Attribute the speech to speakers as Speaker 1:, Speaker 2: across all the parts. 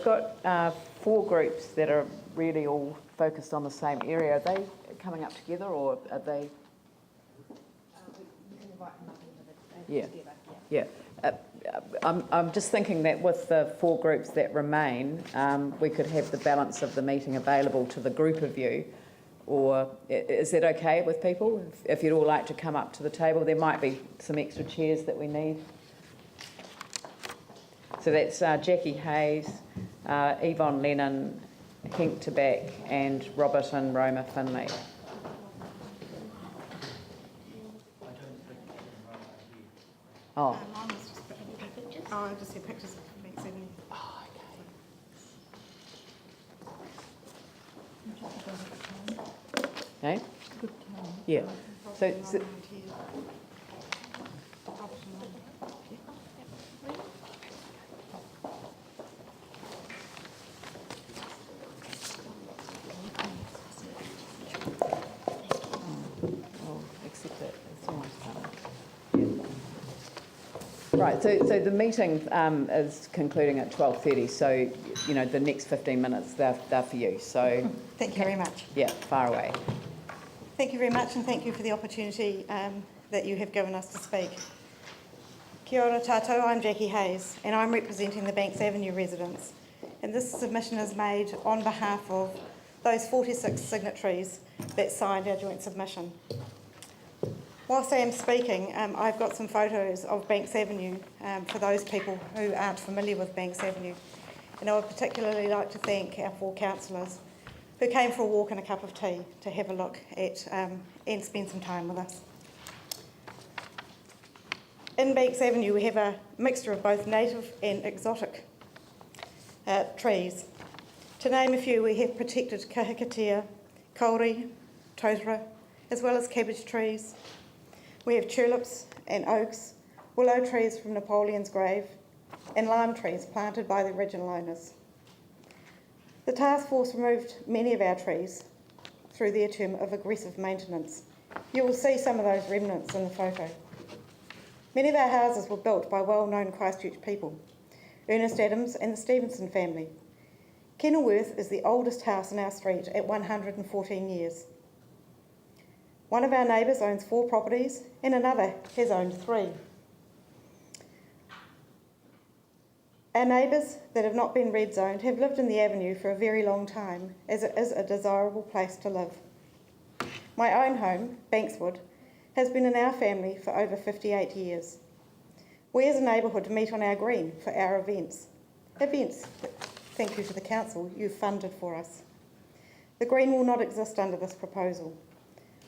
Speaker 1: got 4 groups that are really all focused on the same area. Are they coming up together, or are they?
Speaker 2: You can invite them up into the
Speaker 1: Yeah.
Speaker 2: together.
Speaker 1: Yeah. I'm just thinking that with the 4 groups that remain, we could have the balance of the meeting available to the group of you. Or is that okay with people? If you'd all like to come up to the table, there might be some extra chairs that we need. So that's Jackie Hayes, Yvonne Lennon, Henk Tabak, and Robert and Roma Finley. Oh.
Speaker 2: Mine was just pictures. Oh, I just see pictures of Bank 70.
Speaker 1: Oh, okay. Okay? Yeah. So accept that. It's almost done. Yeah. Right. So the meeting is concluding at 12:30. So the next 15 minutes they're for you. So
Speaker 3: thank you very much.
Speaker 1: Yeah, far away.
Speaker 3: Thank you very much, and thank you for the opportunity that you have given us to speak. Kia ora tātou, I'm Jackie Hayes, and I'm representing the Banks Avenue residents. And this submission is made on behalf of those 46 signatories that signed our joint submission. Whilst I am speaking, I've got some photos of Banks Avenue for those people who aren't familiar with Banks Avenue. And I would particularly like to thank our 4 councillors who came for a walk and a cup of tea to have a look at and spend some time with us. In Banks Avenue we have a mixture of both native and exotic trees. To name a few, we have protected kahikatea, kauri, totara, as well as cabbage trees. We have tulips and oaks, willow trees from Napoleon's grave, and lime trees planted by the original owners. The task force removed many of our trees through their term of aggressive maintenance. You will see some of those remnants in the photo. Many of our houses were built by well-known Christchurch people, Ernest Adams and the Stevenson family. Kenilworth is the oldest house in our street at 114 years. One of our neighbours owns 4 properties and another has owned 3. Our neighbours that have not been red zoned have lived in the avenue for a very long time, as it is a desirable place to live. My own home, Bankswood, has been in our family for over 58 years. We as a neighbourhood meet on our green for our events. Thank you to the council, you've funded for us. The green will not exist under this proposal.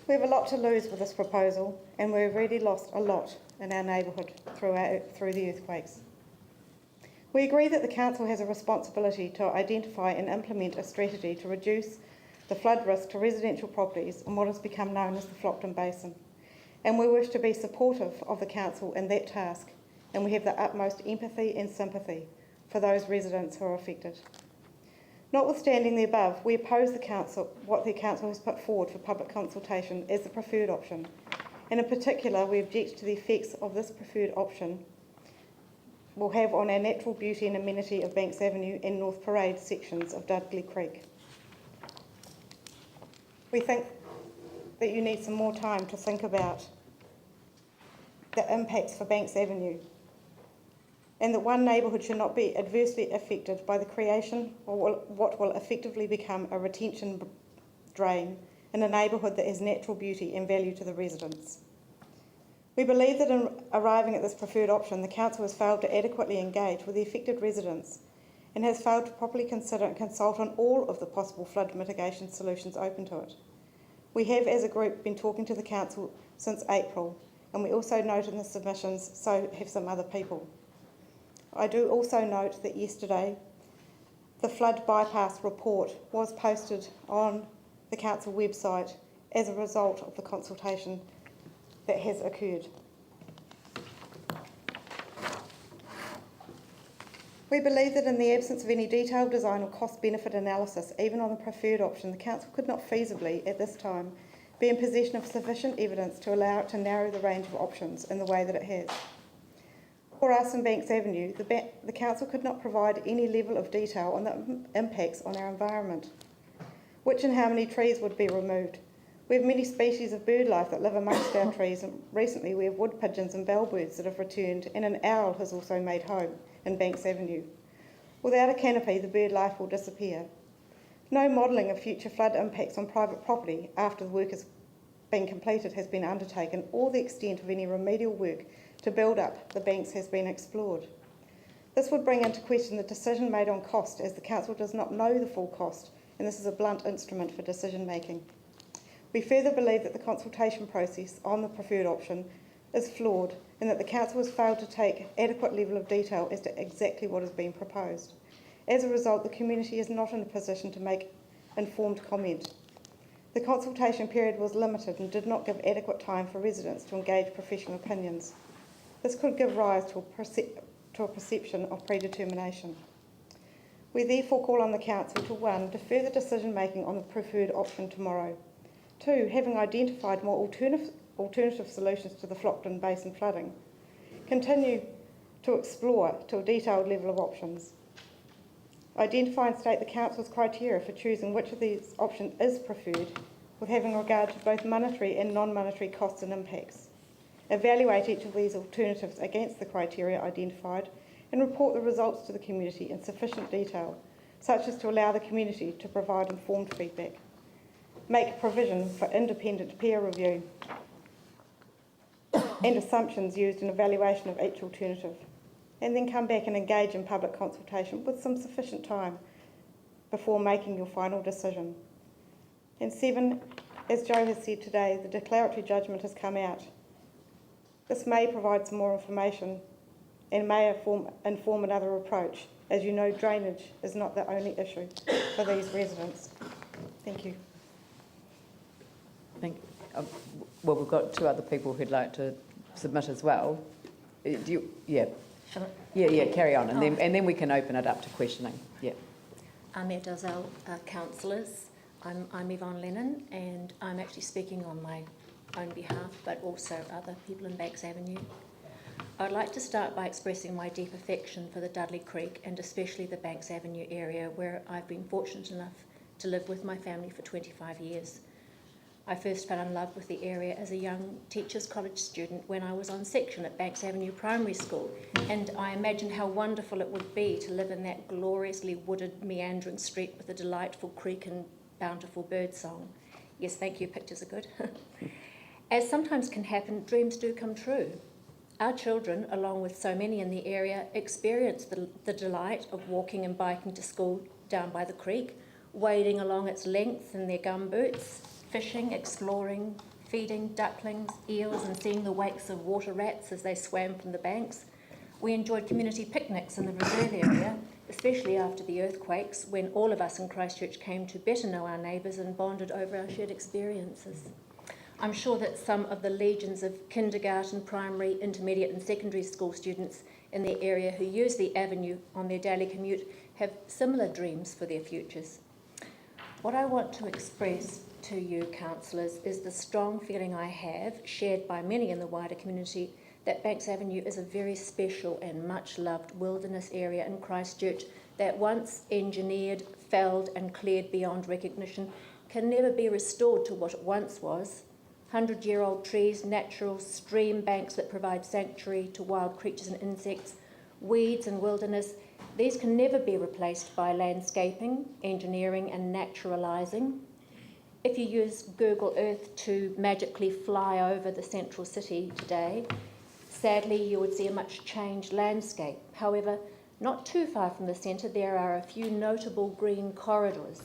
Speaker 3: We have a lot to lose with this proposal, and we've already lost a lot in our neighbourhood through the earthquakes. We agree that the council has a responsibility to identify and implement a strategy to reduce the flood risk to residential properties in what has become known as the Flockton Basin, and we wish to be supportive of the council in that task, and we have the utmost empathy and sympathy for those residents who are affected. Notwithstanding the above, we oppose what the council has put forward for public consultation as the preferred option, and in particular we object to the effects of this preferred option will have on our natural beauty and amenity of Banks Avenue and North Parade sections of Dudley Creek. We think that you need some more time to think about the impacts for Banks Avenue, and that one neighbourhood should not be adversely affected by the creation of what will effectively become a retention drain in a neighbourhood that has natural beauty and value to the residents. We believe that in arriving at this preferred option, the council has failed to adequately engage with the affected residents and has failed to properly consider and consult on all of the possible flood mitigation solutions open to it. We have, as a group, been talking to the council since April, and we also note in the submissions, so have some other people. I do also note that yesterday the flood bypass report was posted on the council website as a result of the consultation that has occurred. We believe that in the absence of any detailed design or cost-benefit analysis, even on the preferred option, the council could not feasibly, at this time, be in possession of sufficient evidence to allow it to narrow the range of options in the way that it has. For us in Banks Avenue, the council could not provide any level of detail on the impacts on our environment. Which and how many trees would be removed? We have many species of bird life that live amongst our trees, and recently we have wood pigeons and bellbirds that have returned, and an owl has also made home in Banks Avenue. Without a canopy, the bird life will disappear. No modelling of future flood impacts on private property after the work has been completed has been undertaken, or the extent of any remedial work to build up the banks has been explored. This would bring into question the decision made on cost, as the council does not know the full cost, and this is a blunt instrument for decision making. We further believe that the consultation process on the preferred option is flawed, and that the council has failed to take adequate level of detail as to exactly what is being proposed. As a result, the community is not in a position to make informed comment. The consultation period was limited and did not give adequate time for residents to engage professional opinions. This could give rise to a perception of predetermination. We therefore call on the council to 1. Defer the decision making on the preferred option tomorrow. 2. Having identified more alternative solutions to the Flockton Basin flooding, continue to explore to a detailed level of options. Identify and state the council's criteria for choosing which of these options is preferred, with having regard to both monetary and non-monetary costs and impacts. Evaluate each of these alternatives against the criteria identified and report the results to the community in sufficient detail, such as to allow the community to provide informed feedback. Make provision for independent peer review and assumptions used in evaluation of each alternative, and then come back and engage in public consultation with some sufficient time before making your final decision. And 7, as Joe has said today, the declaratory judgment has come out. This may provide some more information and may inform another approach. As you know, drainage is not the only issue for these residents. Thank you.
Speaker 1: Well, we've got 2 other people who'd like to submit as well. Do you, yeah.
Speaker 4: Shall I?
Speaker 1: Yeah, carry on, and then we can open it up to questioning. Yeah.
Speaker 4: Mayor Dalzell, councillors, I'm Yvonne Lennon, and I'm actually speaking on my own behalf, but also other people in Banks Avenue. I'd like to start by expressing my deep affection for the Dudley Creek and especially the Banks Avenue area, where I've been fortunate enough to live with my family for 25 years. I first fell in love with the area as a young Teachers College student when I was on section at Banks Avenue Primary School, and I imagined how wonderful it would be to live in that gloriously wooded, meandering street with a delightful creek and bountiful bird song. Yes, thank you, pictures are good. As sometimes can happen, dreams do come true. Our children, along with so many in the area, experience the delight of walking and biking to school down by the creek, wading along its length in their gumboots, fishing, exploring, feeding ducklings, eels, and seeing the wakes of water rats as they swam from the banks. We enjoyed community picnics in the reserve area, especially after the earthquakes, when all of us in Christchurch came to better know our neighbours and bonded over our shared experiences. I'm sure that some of the legions of kindergarten, primary, intermediate and secondary school students in the area who use the avenue on their daily commute have similar dreams for their futures. What I want to express to you, councillors, is the strong feeling I have, shared by many in the wider community, that Banks Avenue is a very special and much-loved wilderness area in Christchurch that once engineered, felled and cleared beyond recognition can never be restored to what it once was. 100-year-old trees, natural stream banks that provide sanctuary to wild creatures and insects, weeds and wilderness, these can never be replaced by landscaping, engineering and naturalising. If you use Google Earth to magically fly over the central city today, sadly you would see a much changed landscape. However, not too far from the centre there are a few notable green corridors.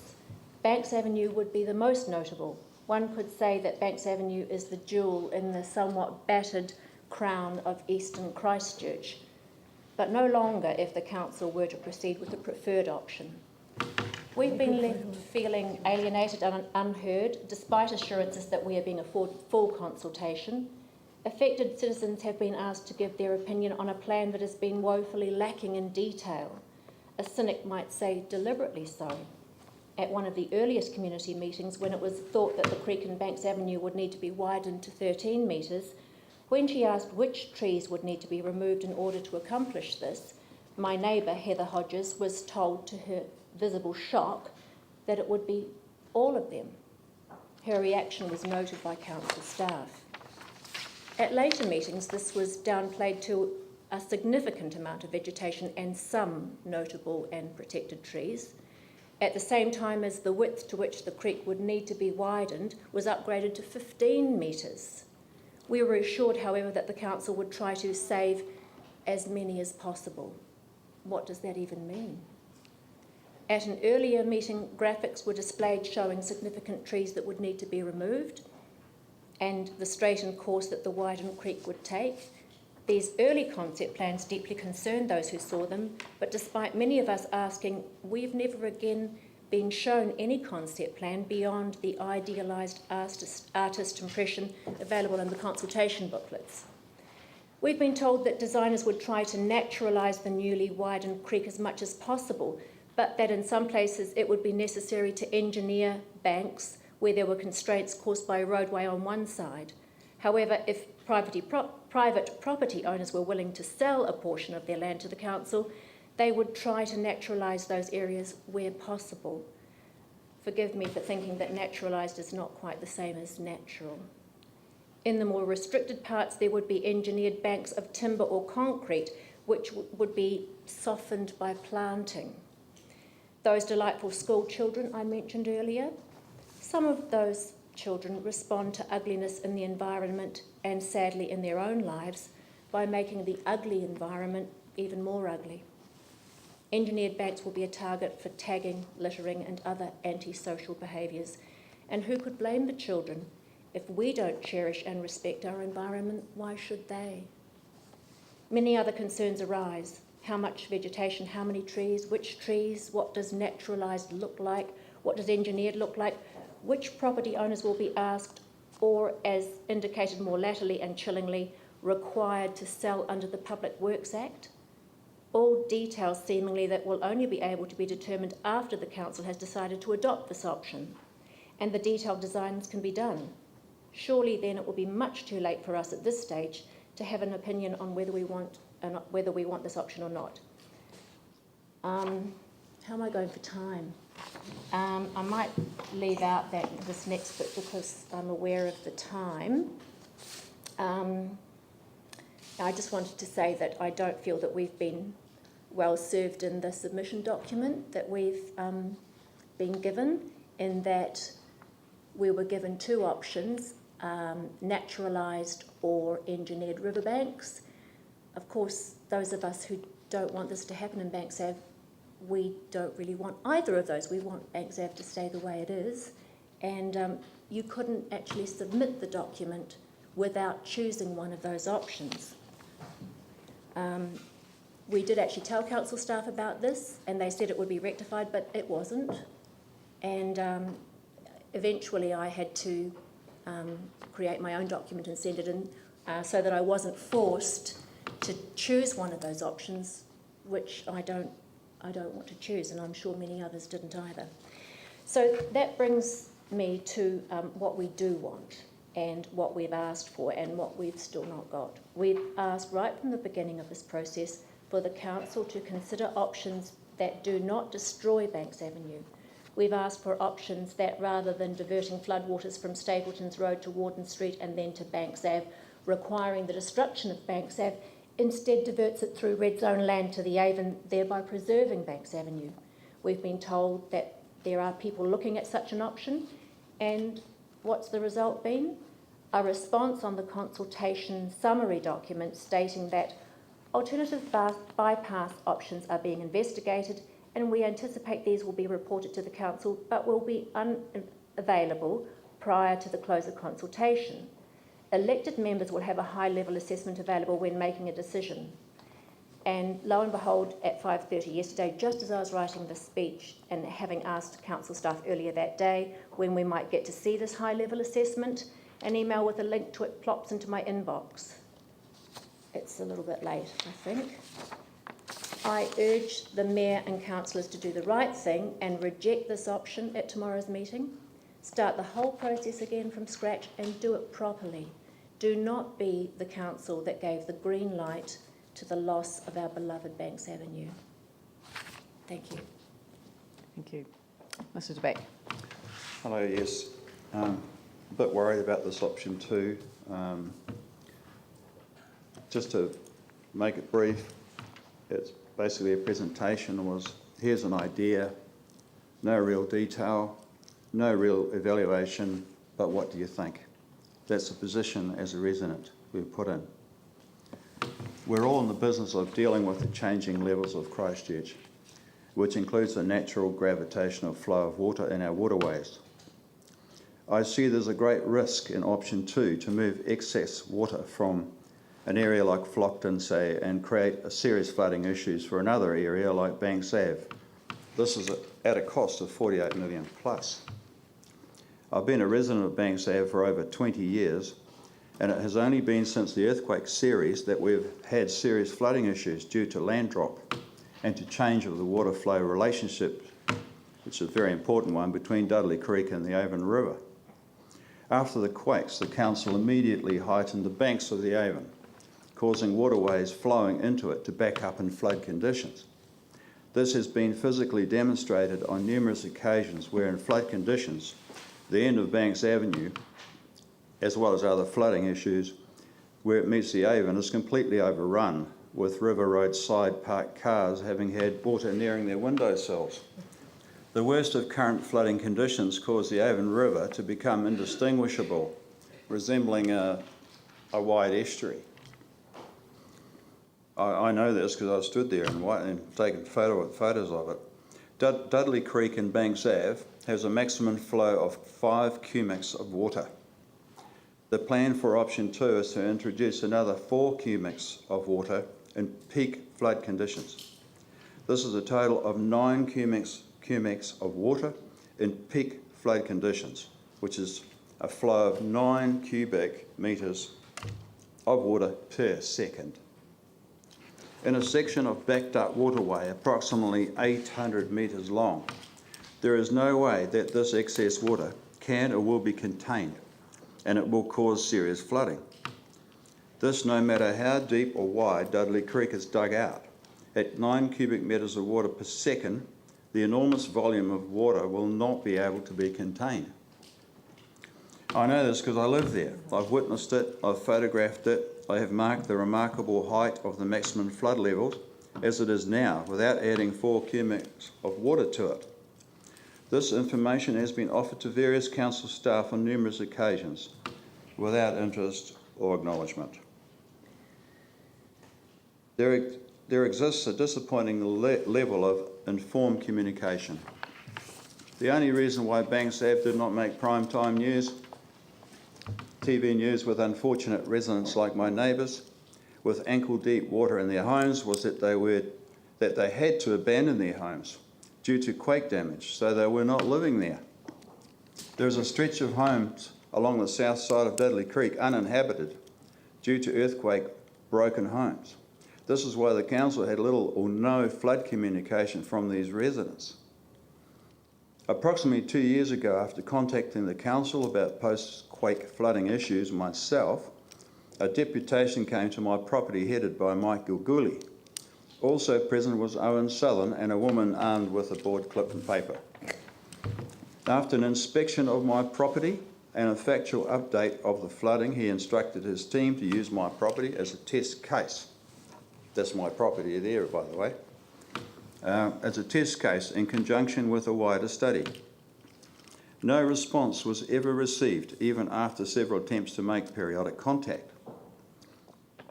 Speaker 4: Banks Avenue would be the most notable. One could say that Banks Avenue is the jewel in the somewhat battered crown of Eastern Christchurch, but no longer if the council were to proceed with the preferred option. We've been left feeling alienated and unheard, despite assurances that we are being afforded full consultation. Affected citizens have been asked to give their opinion on a plan that has been woefully lacking in detail. A cynic might say deliberately so. At one of the earliest community meetings, when it was thought that the creek in Banks Avenue would need to be widened to 13 metres, When she asked which trees would need to be removed in order to accomplish this, my neighbour, Heather Hodges, was told to her visible shock that it would be all of them. Her reaction was noted by council staff. At later meetings, this was downplayed to a significant amount of vegetation and some notable and protected trees, at the same time as the width to which the creek would need to be widened was upgraded to 15 metres. We were assured, however, that the council would try to save as many as possible. What does that even mean? At an earlier meeting, graphics were displayed showing significant trees that would need to be removed and the straightened course that the widened creek would take. These early concept plans deeply concerned those who saw them, but despite many of us asking, we've never again been shown any concept plan beyond the idealised artist impression available in the consultation booklets. We've been told that designers would try to naturalise the newly widened creek as much as possible, but that in some places it would be necessary to engineer banks where there were constraints caused by a roadway on one side. However, if private property owners were willing to sell a portion of their land to the council, they would try to naturalise those areas where possible. Forgive me for thinking that naturalised is not quite the same as natural. In the more restricted parts, there would be engineered banks of timber or concrete, which would be softened by planting. Those delightful school children I mentioned earlier, some of those children respond to ugliness in the environment and sadly in their own lives by making the ugly environment even more ugly. Engineered banks will be a target for tagging, littering and other antisocial behaviours. And who could blame the children? If we don't cherish and respect our environment, why should they? Many other concerns arise. How much vegetation, how many trees, which trees, what does naturalised look like, what does engineered look like? Which property owners will be asked, or as indicated more latterly and chillingly, required to sell under the Public Works Act? All details seemingly that will only be able to be determined after the council has decided to adopt this option, and the detailed designs can be done. Surely then it will be much too late for us at this stage to have an opinion on whether we want this option or not. How am I going for time? I might leave out this next bit because I'm aware of the time. I just wanted to say that I don't feel that we've been well served in the submission document that we've been given, in that we were given two options, naturalised or engineered riverbanks. Of course, those of us who don't want this to happen in Banks Ave, we don't really want either of those. We want Banks Ave to stay the way it is. And you couldn't actually submit the document without choosing one of those options. We did actually tell council staff about this, and they said it would be rectified, but it wasn't. And eventually I had to create my own document and send it in so that I wasn't forced to choose one of those options, which I don't want to choose, and I'm sure many others didn't either. So that brings me to what we do want and what we've asked for and what we've still not got. We've asked right from the beginning of this process for the council to consider options that do not destroy Banks Avenue. We've asked for options that, rather than diverting floodwaters from Stapleton's Road to Warden Street and then to Banks Ave, requiring the destruction of Banks Ave, instead diverts it through red zone land to the Avon, thereby preserving Banks Avenue. We've been told that there are people looking at such an option, and what's the result been? A response on the consultation summary document stating that alternative bypass options are being investigated, and we anticipate these will be reported to the council but will be unavailable prior to the close of consultation. Elected members will have a high-level assessment available when making a decision. And lo and behold, at 5:30 yesterday, just as I was writing this speech and having asked council staff earlier that day when we might get to see this high-level assessment, an email with a link to it plops into my inbox. It's a little bit late, I think. I urge the Mayor and councillors to do the right thing and reject this option at tomorrow's meeting. Start the whole process again from scratch and do it properly. Do not be the council that gave the green light to the loss of our beloved Banks Avenue. Thank you.
Speaker 1: Thank you. Mr. DeBack.
Speaker 5: Hello, yes. A bit worried about this option 2. Just to make it brief, it's basically a presentation was, here's an idea, no real detail, no real evaluation, but what do you think? That's the position as a resident we've put in. We're all in the business of dealing with the changing levels of Christchurch, which includes the natural gravitational flow of water in our waterways. I see there's a great risk in option 2 to move excess water from an area like Flockton, say, and create a serious flooding issues for another area like Banks Ave. This is at a cost of 48 million plus. I've been a resident of Banks Ave for over 20 years, and it has only been since the earthquake series that we've had serious flooding issues due to land drop and to change of the water flow relationship, which is a very important one, between Dudley Creek and the Avon River. After the quakes, the council immediately heightened the banks of the Avon, causing waterways flowing into it to back up in flood conditions. This has been physically demonstrated on numerous occasions where in flood conditions, the end of Banks Avenue, as well as other flooding issues, where it meets the Avon, is completely overrun, with River Road side parked cars having had water nearing their windowsills. The worst of current flooding conditions caused the Avon River to become indistinguishable, resembling a wide estuary. I know this because I stood there and taken photos of it. Dudley Creek in Banks Ave has a maximum flow of 5 cubics of water. The plan for option 2 is to introduce another 4 cubics of water in peak flood conditions. This is a total of 9 cubics of water in peak flood conditions, which is a flow of 9 cubic metres of water per second. In a section of backed up waterway approximately 800 metres long, there is no way that this excess water can or will be contained, and it will cause serious flooding. This, no matter how deep or wide Dudley Creek is dug out. At 9 cubic metres of water per second, the enormous volume of water will not be able to be contained. I know this because I live there. I've witnessed it, I've photographed it, I have marked the remarkable height of the maximum flood levels as it is now, without adding 4 cubics of water to it. This information has been offered to various council staff on numerous occasions, without interest or acknowledgement. There exists a disappointing level of informed communication. The only reason why Banks Ave did not make prime time news, TV news with unfortunate residents like my neighbours, with ankle-deep water in their homes, was that they had to abandon their homes due to quake damage, so they were not living there. There is a stretch of homes along the south side of Dudley Creek uninhabited due to earthquake broken homes. This is why the council had little or no flood communication from these residents. Approximately 2 years ago, after contacting the council about post-quake flooding issues myself, a deputation came to my property headed by Mike Gilguli. Also present was Owen Southern and a woman armed with a board clip and paper. After an inspection of my property and a factual update of the flooding, he instructed his team to use my property as a test case. That's my property there, by the way. As a test case in conjunction with a wider study. No response was ever received, even after several attempts to make periodic contact.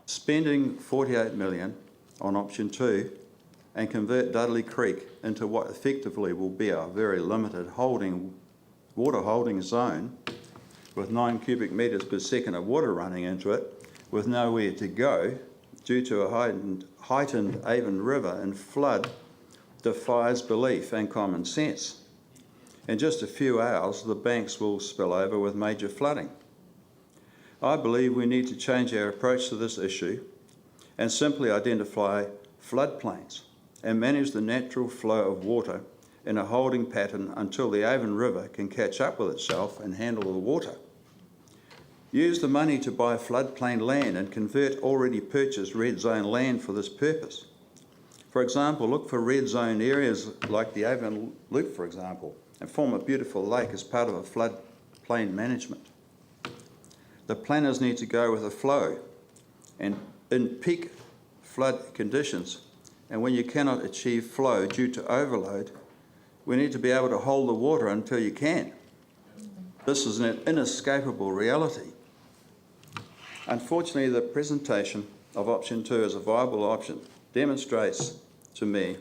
Speaker 5: Spending 48 million on option 2 and convert Dudley Creek into what effectively will be a very limited water holding zone with 9 cubic metres per second of water running into it with nowhere to go due to a heightened Avon River and flood defies belief and common sense. In just a few hours, the banks will spill over with major flooding. I believe we need to change our approach to this issue and simply identify floodplains and manage the natural flow of water in a holding pattern until the Avon River can catch up with itself and handle the water. Use the money to buy floodplain land and convert already purchased red zone land for this purpose. For example, look for red zone areas like the Avon Loop, for example, and form a beautiful lake as part of a floodplain management. The planners need to go with the flow, and in peak flood conditions, and when you cannot achieve flow due to overload, we need to be able to hold the water until you can. This is an inescapable reality. Unfortunately, the presentation of option 2 as a viable option demonstrates to me,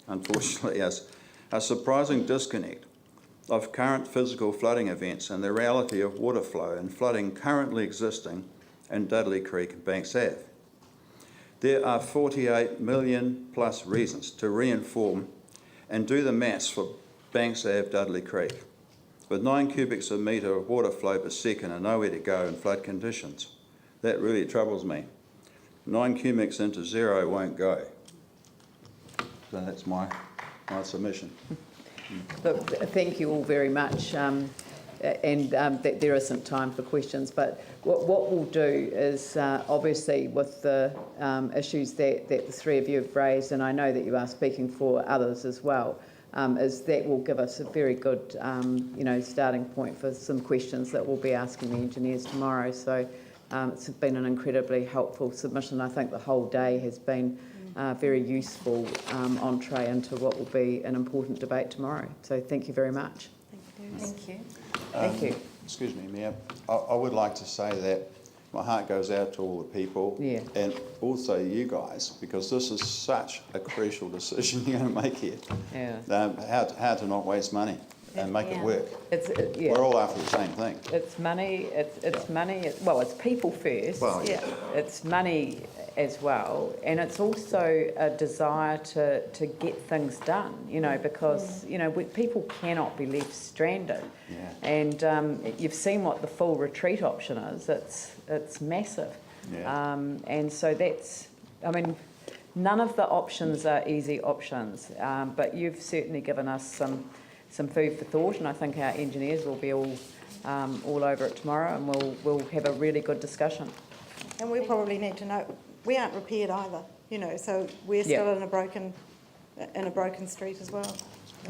Speaker 5: unfortunately, as a surprising disconnect of current physical flooding events and the reality of water flow and flooding currently existing in Dudley Creek and Banks Ave. There are 48 million plus reasons to reinform and do the maths for Banks Ave, Dudley Creek. With 9 cubics a metre of water flow per second and nowhere to go in flood conditions, that really troubles me. 9 cubics into 0 won't go. So that's my submission.
Speaker 1: Look, thank you all very much, and that there isn't time for questions, but what we'll do is, obviously with the issues that the three of you have raised, and I know that you are speaking for others as well, is that will give us a very good starting point for some questions that we'll be asking the engineers tomorrow. So it's been an incredibly helpful submission. I think the whole day has been very useful entree into what will be an important debate tomorrow. So thank you very much.
Speaker 4: Thank you.
Speaker 1: Thank you.
Speaker 5: Excuse me, Mayor. I would like to say that my heart goes out to all the people,
Speaker 1: Yeah.
Speaker 5: and also you guys, because this is such a crucial decision you're going to make here.
Speaker 1: Yeah.
Speaker 5: How to not waste money and make it work.
Speaker 1: Yeah.
Speaker 5: We're all after the same thing.
Speaker 1: It's money. It's money. Well, it's people first.
Speaker 5: Well, yeah.
Speaker 1: It's money as well, and it's also a desire to get things done. Because people cannot be left stranded.
Speaker 5: Yeah.
Speaker 1: And you've seen what the full retreat option is. It's massive.
Speaker 5: Yeah.
Speaker 1: And so that's. I mean, none of the options are easy options, but you've certainly given us some food for thought, and I think our engineers will be all over it tomorrow, and we'll have a really good discussion.
Speaker 3: And we probably need to know, we aren't repaired either, so we're still in a broken street as well.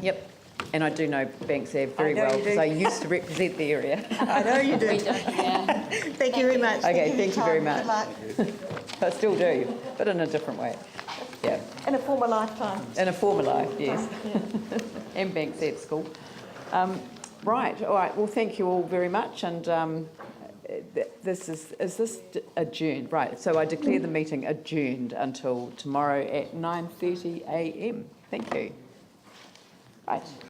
Speaker 1: Yep. And I do know Banks Ave very well because I used to represent the area.
Speaker 3: I know you do.
Speaker 4: We don't, yeah.
Speaker 3: Thank you very much.
Speaker 1: Okay, thank you very much.
Speaker 3: Good luck.
Speaker 1: I still do, but in a different way. Yeah.
Speaker 3: In a former lifetime.
Speaker 1: In a former life, yes. And Banks Ave School. Right, all right. Well, thank you all very much. And is this adjourned? Right, so I declare the meeting adjourned until tomorrow at 9:30 a.m. Thank you. Right.